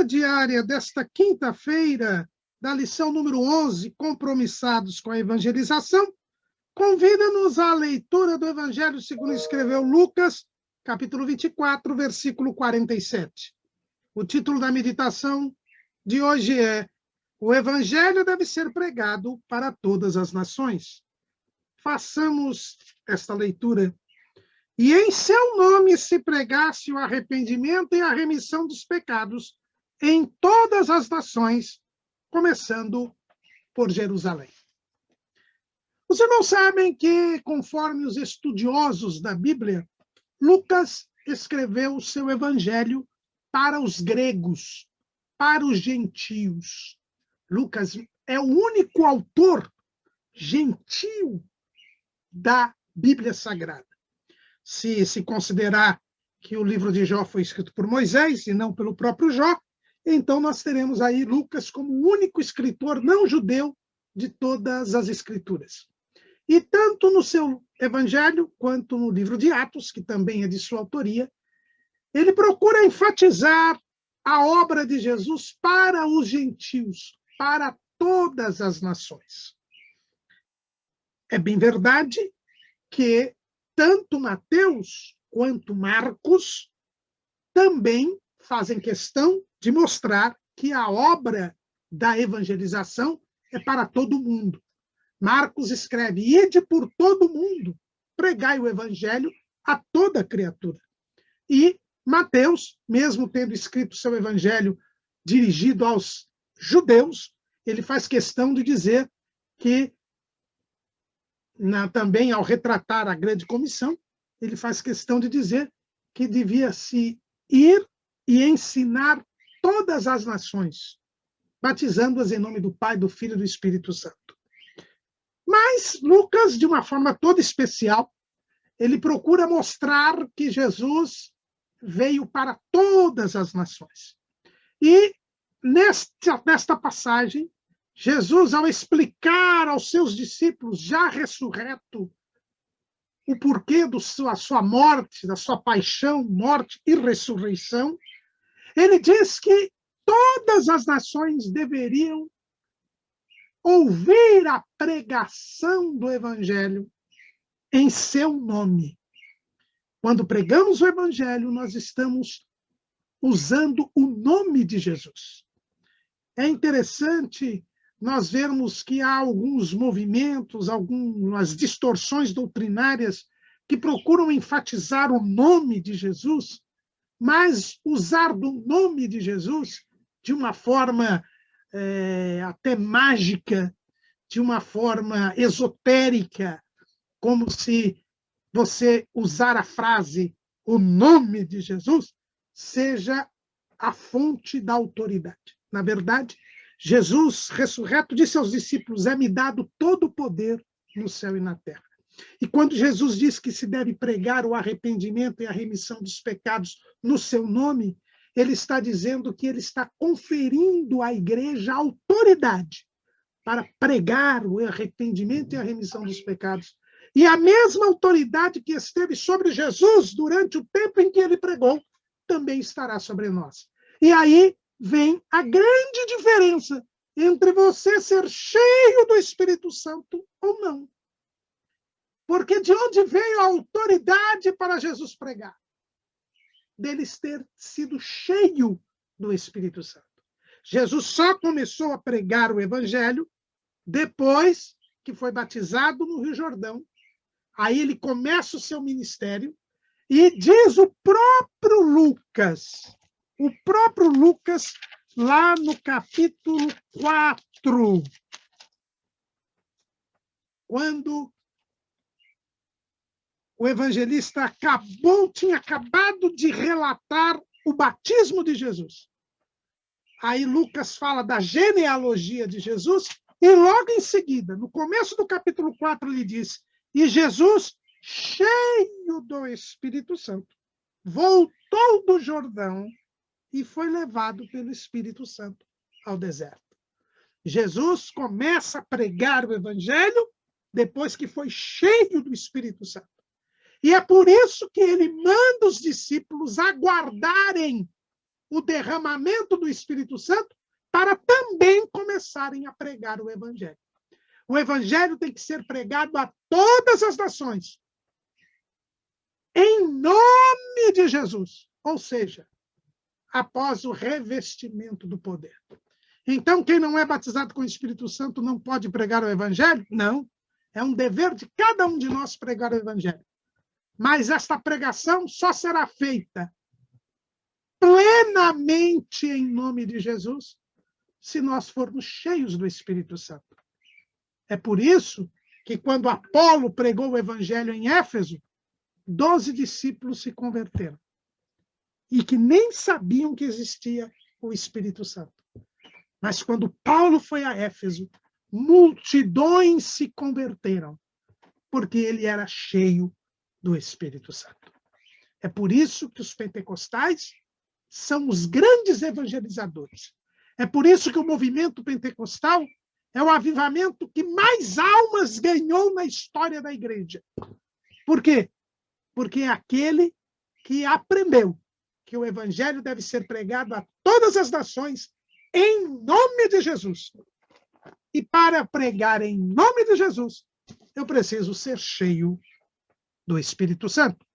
leitura diária desta quinta-feira, da lição número 11, Compromissados com a Evangelização, convida-nos à leitura do Evangelho segundo escreveu Lucas, capítulo 24, versículo 47. O título da meditação de hoje é: O Evangelho deve ser pregado para todas as nações. Façamos esta leitura. E em seu nome se pregasse o arrependimento e a remissão dos pecados em todas as nações, começando por Jerusalém. Os irmãos sabem que, conforme os estudiosos da Bíblia, Lucas escreveu o seu evangelho para os gregos, para os gentios. Lucas é o único autor gentio da Bíblia Sagrada. Se considerar que o livro de Jó foi escrito por Moisés e não pelo próprio Jó, então nós teremos aí Lucas como o único escritor não judeu de todas as escrituras. E tanto no seu evangelho quanto no livro de Atos, que também é de sua autoria, ele procura enfatizar a obra de Jesus para os gentios, para todas as nações. É bem verdade que tanto Mateus quanto Marcos também fazem questão de mostrar que a obra da evangelização é para todo mundo. Marcos escreve: ide por todo mundo, pregai o evangelho a toda criatura. E Mateus, mesmo tendo escrito seu evangelho dirigido aos judeus, ele faz questão de dizer que também, ao retratar a grande comissão, ele faz questão de dizer que devia-se ir e ensinar todas as nações, batizando-as em nome do Pai, do Filho e do Espírito Santo. Mas Lucas, de uma forma toda especial, ele procura mostrar que Jesus veio para todas as nações. E nesta passagem, Jesus, ao explicar aos seus discípulos, já ressurreto, o porquê da sua morte, da sua paixão, morte e ressurreição, ele diz que todas as nações deveriam ouvir a pregação do Evangelho em seu nome. Quando pregamos o Evangelho, nós estamos usando o nome de Jesus. É interessante nós vermos que há alguns movimentos, algumas distorções doutrinárias que procuram enfatizar o nome de Jesus, mas usar do nome de Jesus de uma forma até mágica, de uma forma esotérica, como se você usar a frase "o nome de Jesus" seja a fonte da autoridade. Na verdade, Jesus, ressurreto, disse aos discípulos: é-me dado todo o poder no céu e na terra. E quando Jesus diz que se deve pregar o arrependimento e a remissão dos pecados no seu nome, ele está dizendo que ele está conferindo à igreja autoridade para pregar o arrependimento e a remissão dos pecados. E a mesma autoridade que esteve sobre Jesus durante o tempo em que ele pregou, também estará sobre nós. E aí vem a grande diferença entre você ser cheio do Espírito Santo ou não. Porque de onde veio a autoridade para Jesus pregar? Deles ter sido cheio do Espírito Santo. Jesus só começou a pregar o Evangelho depois que foi batizado no Rio Jordão. Aí ele começa o seu ministério e diz o próprio Lucas, lá no capítulo 4, quando o evangelista tinha acabado de relatar o batismo de Jesus. Aí Lucas fala da genealogia de Jesus e logo em seguida, no começo do capítulo 4, ele diz: e Jesus, cheio do Espírito Santo, voltou do Jordão e foi levado pelo Espírito Santo ao deserto. Jesus começa a pregar o evangelho depois que foi cheio do Espírito Santo. E é por isso que ele manda os discípulos aguardarem o derramamento do Espírito Santo para também começarem a pregar o Evangelho. O Evangelho tem que ser pregado a todas as nações, em nome de Jesus, ou seja, após o revestimento do poder. Então, quem não é batizado com o Espírito Santo não pode pregar o Evangelho? Não. É um dever de cada um de nós pregar o Evangelho. Mas esta pregação só será feita plenamente em nome de Jesus se nós formos cheios do Espírito Santo. É por isso que quando Apolo pregou o Evangelho em Éfeso, 12 discípulos se converteram e que nem sabiam que existia o Espírito Santo. Mas quando Paulo foi a Éfeso, multidões se converteram, porque ele era cheio do Espírito Santo. É por isso que os pentecostais são os grandes evangelizadores. É por isso que o movimento pentecostal é o avivamento que mais almas ganhou na história da igreja. Por quê? Porque é aquele que aprendeu que o evangelho deve ser pregado a todas as nações em nome de Jesus. E para pregar em nome de Jesus, eu preciso ser cheio do Espírito Santo.